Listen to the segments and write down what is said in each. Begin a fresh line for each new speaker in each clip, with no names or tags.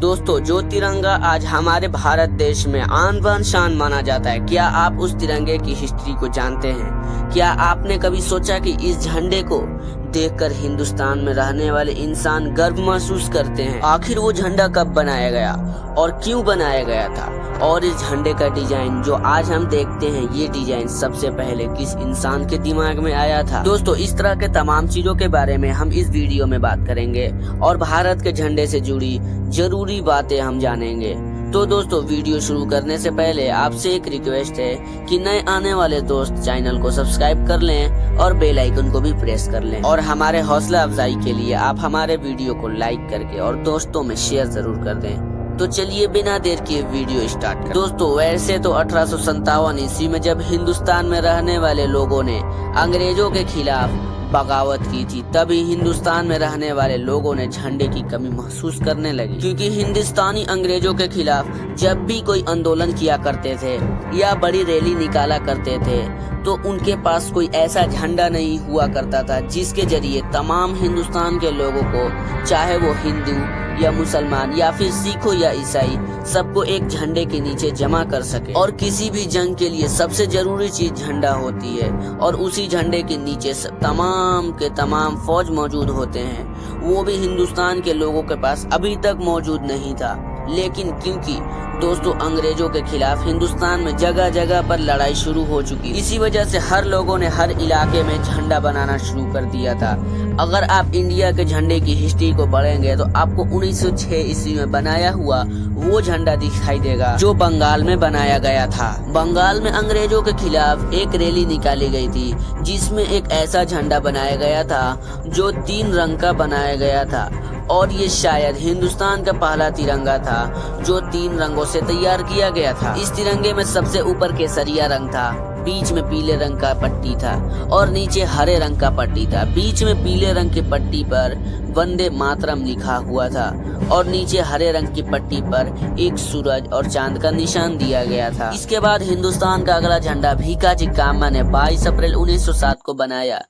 दोस्तों, जो तिरंगा आज हमारे भारत देश में आन बान शान माना जाता है, क्या आप उस तिरंगे की हिस्ट्री को जानते हैं? क्या आपने कभी सोचा कि इस झंडे को देखकर हिंदुस्तान में रहने वाले इंसान गर्व महसूस करते हैं? आखिर वो झंडा कब बनाया गया और क्यों बनाया गया था? और इस झंडे का डिजाइन जो आज हम देखते हैं, ये डिजाइन सबसे पहले किस इंसान के दिमाग में आया था? दोस्तों, इस तरह के तमाम चीजों के बारे में हम इस वीडियो में बात करेंगे और भारत के झंडे से जुड़ी जरूरी बातें हम जानेंगे। तो दोस्तों, वीडियो शुरू करने से पहले आपसे एक रिक्वेस्ट है कि नए आने वाले दोस्त चैनल को सब्सक्राइब कर लें और बेल आइकन को भी प्रेस कर लें। और हमारे हौसला अफजाई के लिए आप हमारे वीडियो को लाइक करके और दोस्तों में शेयर जरूर कर दें। तो चलिए बिना देर किए वीडियो स्टार्ट करें। दोस्तों, वैसे तो 1857 ईस्वी में जब हिंदुस्तान में रहने वाले लोगों ने अंग्रेजों के खिलाफ बगावत की थी, तभी हिंदुस्तान में रहने वाले लोगों ने झंडे की कमी महसूस करने लगी, क्योंकि हिंदुस्तानी अंग्रेजों के खिलाफ जब भी कोई आंदोलन किया करते थे या बड़ी रैली निकाला करते थे, तो उनके पास कोई ऐसा झंडा नहीं हुआ करता था जिसके जरिए तमाम हिंदुस्तान के लोगों को, चाहे वो हिंदू या मुसलमान या फिर सिखो या ईसाई, सबको एक झंडे के नीचे जमा कर सके। और किसी भी जंग के लिए सबसे जरूरी चीज झंडा होती है, और उसी झंडे के नीचे तमाम के तमाम फौज मौजूद होते हैं। वो भी हिंदुस्तान के लोगों के पास अभी तक मौजूद नहीं था, लेकिन क्योंकि दोस्तों अंग्रेजों के खिलाफ हिंदुस्तान में जगह जगह पर लड़ाई शुरू हो चुकी, इसी वजह से हर लोगों ने हर इलाके में झंडा बनाना शुरू कर दिया था। अगर आप इंडिया के झंडे की हिस्ट्री को पढ़ेंगे तो आपको 1906 ईस्वी में बनाया हुआ वो झंडा दिखाई देगा जो बंगाल में बनाया गया था। बंगाल में अंग्रेजों के खिलाफ एक रैली निकाली गई थी, जिसमें एक ऐसा झंडा बनाया गया था जो 3 रंग का बनाया गया था, और ये शायद हिंदुस्तान का पहला तिरंगा था जो 3 रंगों से तैयार किया गया था। इस तिरंगे में सबसे ऊपर केसरिया रंग था, बीच में पीले रंग का पट्टी था और नीचे हरे रंग का पट्टी था। बीच में पीले रंग की पट्टी पर वंदे मातरम लिखा हुआ था और नीचे हरे रंग की पट्टी पर एक सूरज और चांद का निशान दिया गया था। इसके बाद हिंदुस्तान का अगला झंडा भीकाजी कामा ने 22 अप्रैल 1907 को बनाया।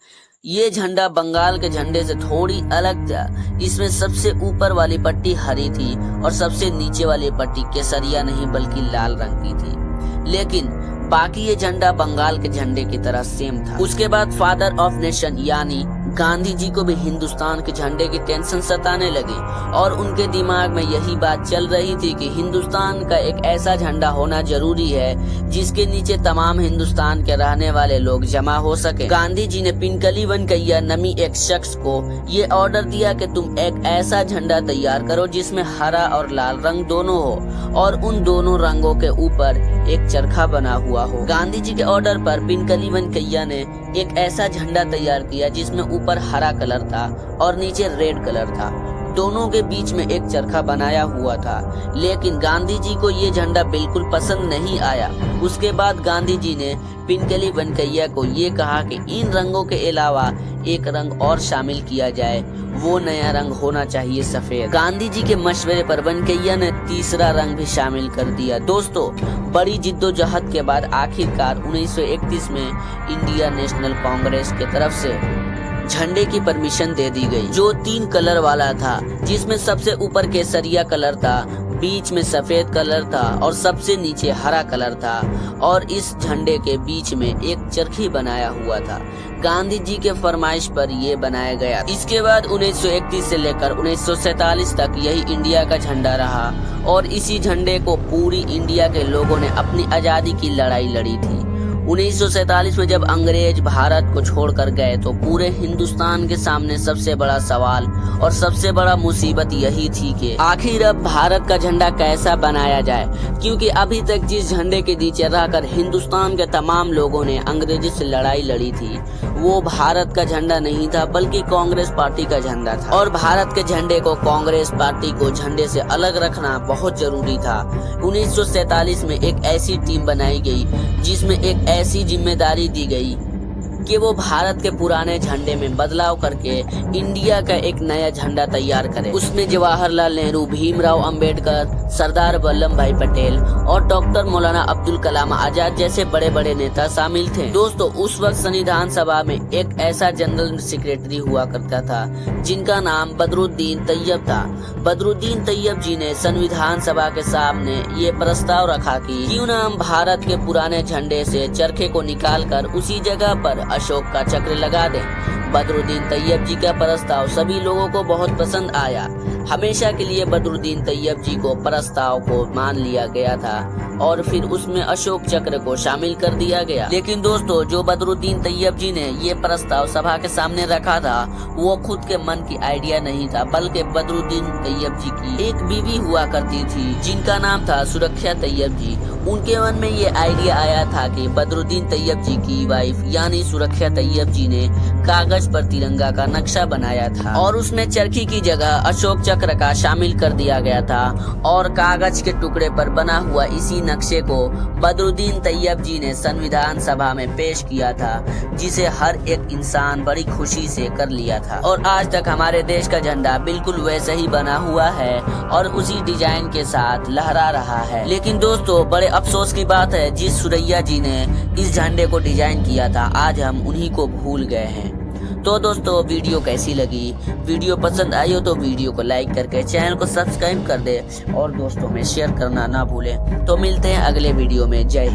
ये झंडा बंगाल के झंडे से थोड़ी अलग था। इसमें सबसे ऊपर वाली पट्टी हरी थी और सबसे नीचे वाली पट्टी केसरिया नहीं बल्कि लाल रंग की थी, लेकिन बाकी ये झंडा बंगाल के झंडे की तरह सेम था। उसके बाद फादर ऑफ नेशन यानी गांधी जी को भी हिंदुस्तान के झंडे की टेंशन सताने लगी, और उनके दिमाग में यही बात चल रही थी कि हिंदुस्तान का एक ऐसा झंडा होना जरूरी है जिसके नीचे तमाम हिंदुस्तान के रहने वाले लोग जमा हो सके। गांधी जी ने पिनकली वेंकैया नमी एक शख्स को ये ऑर्डर दिया कि तुम एक ऐसा झंडा तैयार करो जिसमें हरा और लाल रंग दोनों हो और उन दोनों रंगों के ऊपर एक चरखा बना हुआ हो। गांधी जी के ऑर्डर पर पिनकली वेंकैया ने एक ऐसा झंडा तैयार किया जिसमें ऊपर हरा कलर था और नीचे रेड कलर था। दोनों के बीच में एक चरखा बनाया हुआ था, लेकिन गांधी जी को ये झंडा बिल्कुल पसंद नहीं आया। उसके बाद गांधी जी ने पिनकली वेंकैया को ये कहा कि इन रंगों के अलावा एक रंग और शामिल किया जाए, वो नया रंग होना चाहिए सफेद। गांधी जी के मशवरे पर वेंकैया ने तीसरा रंग भी शामिल कर दिया। दोस्तों, बड़ी जिद्दोजहद के बाद आखिरकार 1931 में इंडिया नेशनल कांग्रेस की तरफ से झंडे की परमिशन दे दी गई, जो 3 कलर वाला था, जिसमें सबसे ऊपर केसरिया कलर था, बीच में सफेद कलर था और सबसे नीचे हरा कलर था, और इस झंडे के बीच में एक चरखी बनाया हुआ था। गांधी जी के फरमाइश पर यह बनाया गया। इसके बाद 1931 से लेकर 1947 तक यही इंडिया का झंडा रहा, और इसी झंडे को पूरी इंडिया के लोगों ने अपनी आजादी की लड़ाई लड़ी थी। 1947 में जब अंग्रेज भारत को छोड़कर गए तो पूरे हिंदुस्तान के सामने सबसे बड़ा सवाल और सबसे बड़ा मुसीबत यही थी कि आखिर अब भारत का झंडा कैसा बनाया जाए, क्योंकि अभी तक जिस झंडे के नीचे रहकर हिंदुस्तान के तमाम लोगों ने अंग्रेजों से लड़ाई लड़ी थी, वो भारत का झंडा नहीं था बल्कि कांग्रेस पार्टी का झंडा था, और भारत के झंडे को, कांग्रेस पार्टी को झंडे से अलग रखना बहुत जरूरी था। 1947 में एक ऐसी टीम बनाई गई जिसमें एक ऐसी जिम्मेदारी दी गई कि वो भारत के पुराने झंडे में बदलाव करके इंडिया का एक नया झंडा तैयार करे। उसमें जवाहरलाल नेहरू, भीमराव अंबेडकर, सरदार वल्लभ भाई पटेल और डॉक्टर मौलाना अब्दुल कलाम आजाद जैसे बड़े बड़े नेता शामिल थे। दोस्तों, उस वक्त संविधान सभा में एक ऐसा जनरल सेक्रेटरी हुआ करता था जिनका नाम बदरुद्दीन तैयब था। बदरुद्दीन तैयब जी ने संविधान सभा के सामने ये प्रस्ताव रखा कि क्यों ना हम भारत के पुराने झंडे से चरखे को निकालकर उसी जगह पर अशोक का चक्र लगा दें। बदरुद्दीन तैयब जी का प्रस्ताव सभी लोगों को बहुत पसंद आया। हमेशा के लिए बदरुद्दीन तैयब जी को प्रस्ताव को मान लिया गया था और फिर उसमें अशोक चक्र को शामिल कर दिया गया। लेकिन दोस्तों, जो बदरुद्दीन तैयब जी ने ये प्रस्ताव सभा के सामने रखा था वो खुद के मन की आइडिया नहीं था, बल्कि बदरुद्दीन तैयब जी की एक बीवी हुआ करती थी जिनका नाम था सुरक्षा तैयब जी। उनके मन में ये आइडिया आया था कि बदरुद्दीन तैयब जी की वाइफ यानी सुरक्षा तैयब जी ने कागज पर तिरंगा का नक्शा बनाया था और उसमें चरखी की जगह अशोक चक्र का शामिल कर दिया गया था और कागज के टुकड़े पर बना हुआ इसी नक्शे को बदरुद्दीन तैयब जी ने संविधान सभा में पेश किया था, जिसे हर एक इंसान बड़ी खुशी से कर लिया था। और आज तक हमारे देश का झंडा बिल्कुल वैसे ही बना हुआ है और उसी डिजाइन के साथ लहरा रहा है। लेकिन दोस्तों, बड़े अफसोस की बात है, जिस सुरैया जी ने इस झंडे को डिजाइन किया था आज हम उन्हीं को भूल गए हैं। तो दोस्तों, वीडियो कैसी लगी? वीडियो पसंद आई हो तो वीडियो को लाइक करके चैनल को सब्सक्राइब कर दे और दोस्तों में शेयर करना ना भूलें। तो मिलते हैं अगले वीडियो में। जय हिंद।